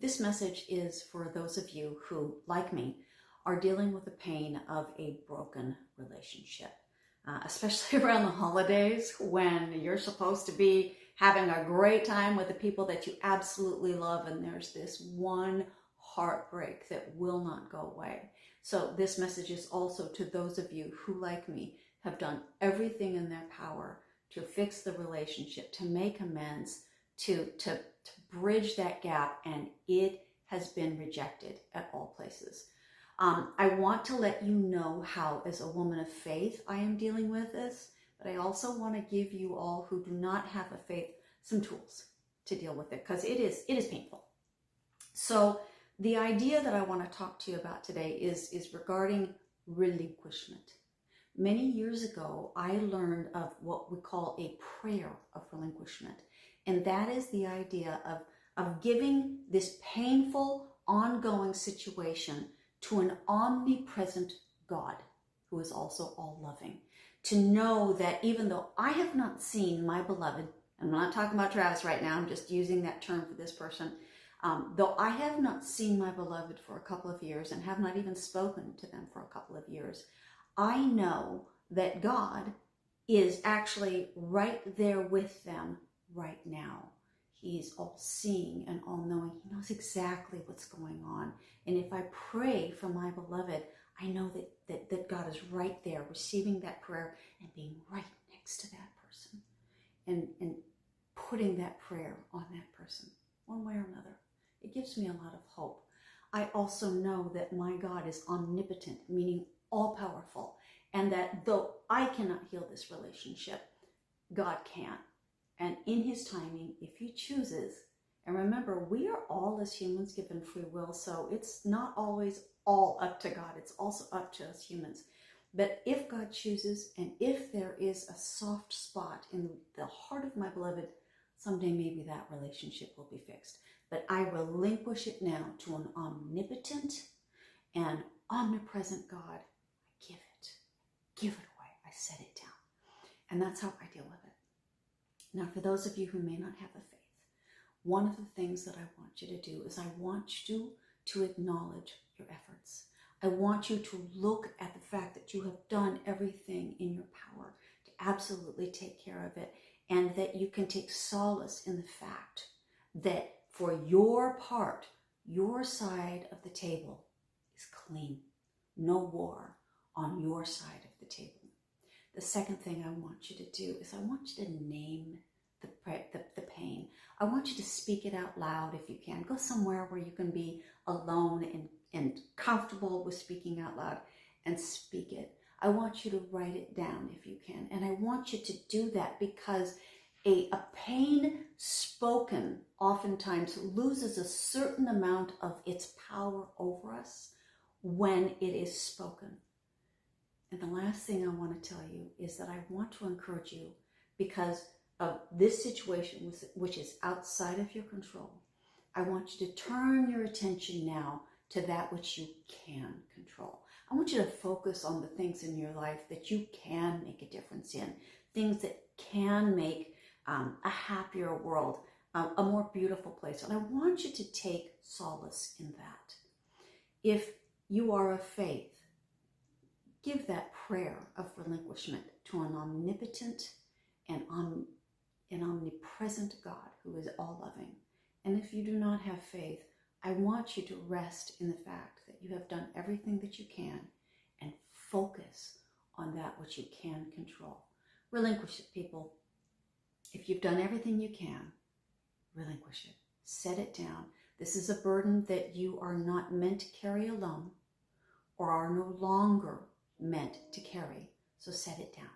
This message is for those of you who, like me, are dealing with the pain of a broken relationship, especially around the holidays when you're supposed to be having a great time with the people that you absolutely love, and there's this one heartbreak that will not go away. So this message is also to those of you who, like me, have done everything in their power to fix the relationship, to make amends, to bridge that gap, and it has been rejected at all places. I want to let you know how, as a woman of faith, I am dealing with this, but I also want to give you all who do not have a faith some tools to deal with it, because it is painful. So the idea that I want to talk to you about today is regarding relinquishment. Many years ago, I learned of what we call a prayer of relinquishment. And that is the idea of giving this painful, ongoing situation to an omnipresent God who is also all-loving. To know that even though I have not seen my beloved, and I'm not talking about Travis right now, I'm just using that term for this person, though I have not seen my beloved for a couple of years and have not even spoken to them for a couple of years, I know that God is actually right there with them right now. He's all-seeing and all-knowing. He knows exactly what's going on. And if I pray for my beloved, I know that God is right there receiving that prayer and being right next to that person and putting that prayer on that person one way or another. It gives me a lot of hope. I also know that my God is omnipotent, meaning all-powerful, and that though I cannot heal this relationship, God can. And in his timing, if he chooses, and remember, we are all as humans given free will, so it's not always all up to God, it's also up to us humans. But if God chooses, and if there is a soft spot in the heart of my beloved, someday maybe that relationship will be fixed. But I relinquish it now to an omnipotent and omnipresent God. I give it away, I set it down. And that's how I deal with it. Now, for those of you who may not have a faith, one of the things that I want you to do is I want you to acknowledge your efforts. I want you to look at the fact that you have done everything in your power to absolutely take care of it, and that you can take solace in the fact that for your part, your side of the table is clean. No war on your side of the table. The second thing I want you to do is I want you to name the pain. I want you to speak it out loud if you can. Go somewhere where you can be alone and comfortable with speaking out loud and speak it. I want you to write it down if you can. And I want you to do that because a pain spoken oftentimes loses a certain amount of its power over us when it is spoken. And the last thing I want to tell you is that I want to encourage you, because of this situation, which is outside of your control, I want you to turn your attention now to that which you can control. I want you to focus on the things in your life that you can make a difference in, things that can make a happier world, a more beautiful place. And I want you to take solace in that. If you are of faith, give that prayer of relinquishment to an omnipotent and omnipresent God who is all-loving. And if you do not have faith, I want you to rest in the fact that you have done everything that you can and focus on that which you can control. Relinquish it, people. If you've done everything you can, relinquish it. Set it down. This is a burden that you are not meant to carry alone, or are no longer meant to carry. So set it down.